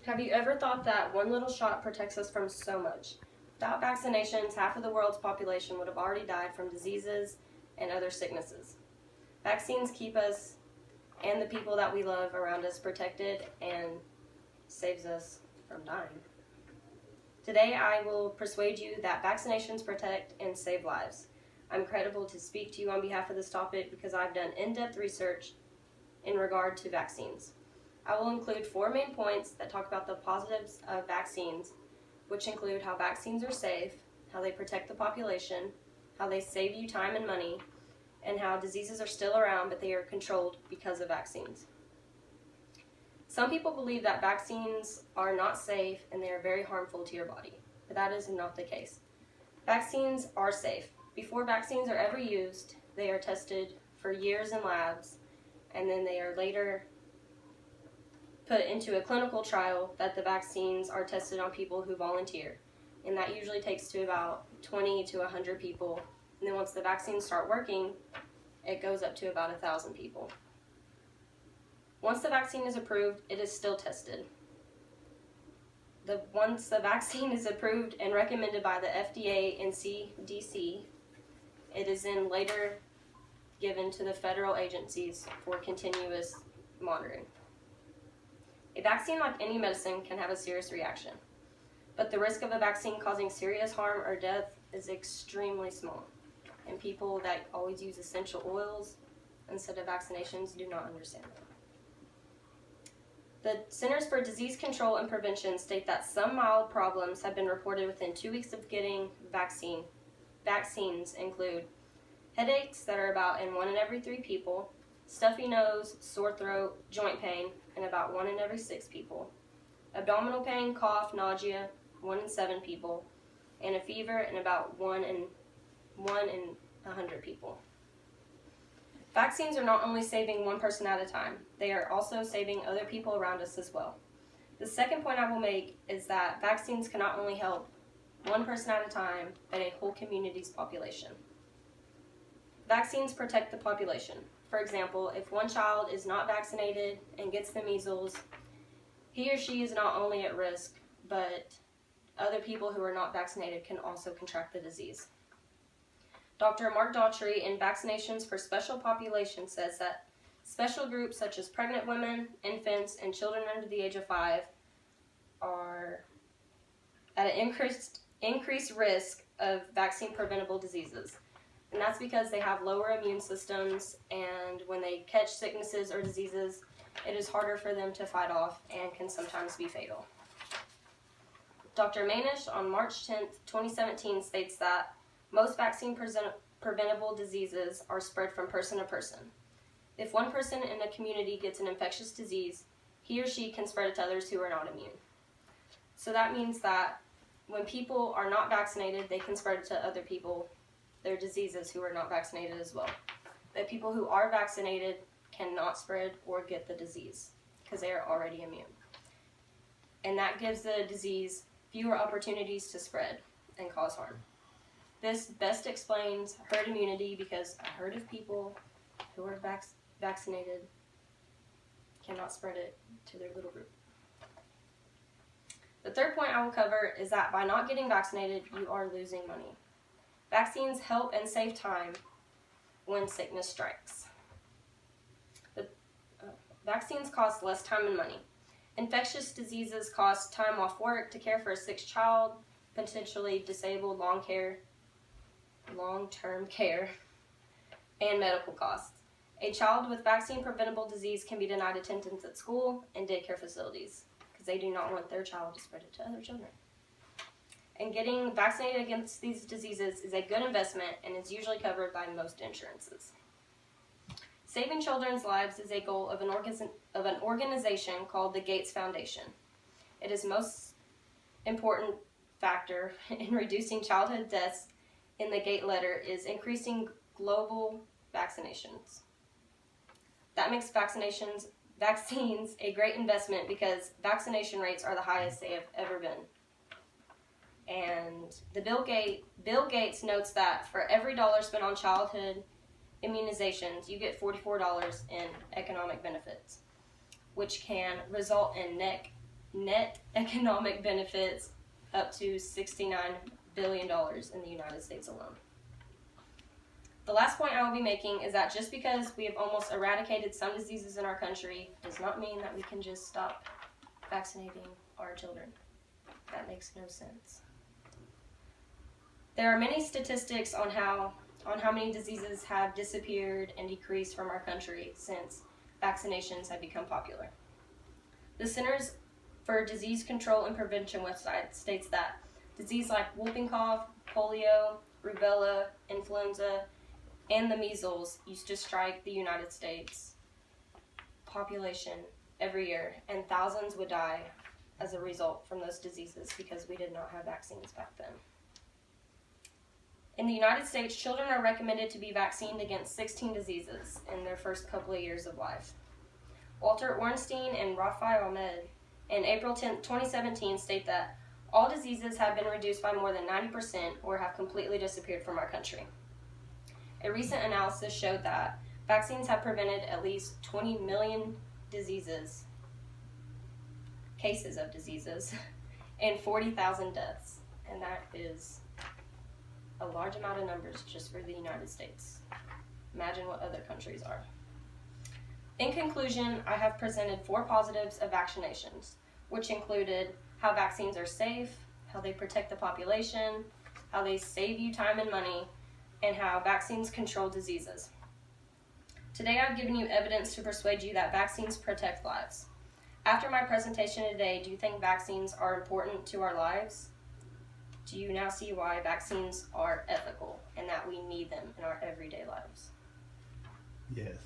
Have you ever thought that one little shot protects us from so much? Without vaccinations, half of the world's population would have already died from diseases and other sicknesses. Vaccines keep us and the people that we love around us protected and saves us from dying. Today I will persuade you that vaccinations protect and save lives. I'm credible to speak to you on behalf of this topic because I've done in-depth research in regard to vaccines. I will include 4 main points that talk about the positives of vaccines, which include how vaccines are safe, how they protect the population, how they save you time and money, and how diseases are still around but they are controlled because of vaccines. Some people believe that vaccines are not safe and they are very harmful to your body, but that is not the case. Vaccines are safe. Before vaccines are ever used, they are tested for years in labs, and then they are later put into a clinical trial that the vaccines are tested on people who volunteer, and that usually takes to about 20 to 100 people, and then once the vaccines start working, it goes up to about 1,000 people. Once the vaccine is approved, it is still tested. Once the vaccine is approved and recommended by the FDA and CDC, it is then later given to the federal agencies for continuous monitoring. A vaccine, like any medicine, can have a serious reaction, but the risk of a vaccine causing serious harm or death is extremely small, and people that always use essential oils instead of vaccinations do not understand that. The Centers for Disease Control and Prevention state that some mild problems have been reported within 2 weeks of getting Vaccines include headaches that are about in 1 in every 3 people, stuffy nose, sore throat, joint pain in about 1 in every 6 people, abdominal pain, cough, nausea, 1 in 7 people, and a fever in about 1 in 100 people. Vaccines are not only saving one person at a time, they are also saving other people around us as well. The second point I will make is that vaccines can not only help one person at a time, but a whole community's population. Vaccines protect the population. For example, if one child is not vaccinated and gets the measles, he or she is not only at risk, but other people who are not vaccinated can also contract the disease. Dr. Mark Daughtry in Vaccinations for Special Populations says that special groups such as pregnant women, infants, and children under the age of 5 are at an increased risk of vaccine-preventable diseases. And that's because they have lower immune systems, and when they catch sicknesses or diseases, it is harder for them to fight off and can sometimes be fatal. Dr. Manish on March 10, 2017 states that most vaccine-preventable diseases are spread from person to person. If one person in a community gets an infectious disease, he or she can spread it to others who are not immune. So that means that when people are not vaccinated, they can spread it to other people, their diseases, who are not vaccinated as well. But people who are vaccinated cannot spread or get the disease because they are already immune. And that gives the disease fewer opportunities to spread and cause harm. This best explains herd immunity because a herd of people who are vaccinated cannot spread it to their little group. The third point I will cover is that by not getting vaccinated, you are losing money. Vaccines help and save time when sickness strikes. Vaccines cost less time and money. Infectious diseases cost time off work to care for a sick child, potentially disabled, long-term care, and medical costs. A child with vaccine-preventable disease can be denied attendance at school and daycare facilities because they do not want their child to spread it to other children. And getting vaccinated against these diseases is a good investment and is usually covered by most insurances. Saving children's lives is a goal of an organization called the Gates Foundation. It is most important factor in reducing childhood deaths in the GATE letter is increasing global vaccinations. That makes vaccines a great investment because vaccination rates are the highest they have ever been. And Bill Gates notes that for every dollar spent on childhood immunizations, you get $44 in economic benefits, which can result in net economic benefits up to $69 billion in the United States alone. The last point I will be making is that just because we have almost eradicated some diseases in our country does not mean that we can just stop vaccinating our children. That makes no sense. There are many statistics on how many diseases have disappeared and decreased from our country since vaccinations have become popular. The Centers for Disease Control and Prevention website states that disease like whooping cough, polio, rubella, influenza, and the measles used to strike the United States population every year, and thousands would die as a result from those diseases because we did not have vaccines back then. In the United States, children are recommended to be vaccinated against 16 diseases in their first couple of years of life. Walter Ornstein and Rafael Ahmed in April 10, 2017 state that all diseases have been reduced by more than 90% or have completely disappeared from our country. A recent analysis showed that vaccines have prevented at least 20 million cases of diseases, and 40,000 deaths. And that is a large amount of numbers just for the United States. Imagine what other countries are. In conclusion, I have presented 4 positives of vaccinations, which included how vaccines are safe, how they protect the population, how they save you time and money, and how vaccines control diseases. Today I've given you evidence to persuade you that vaccines protect lives. After my presentation today, do you think vaccines are important to our lives? Do you now see why vaccines are ethical and that we need them in our everyday lives? Yes.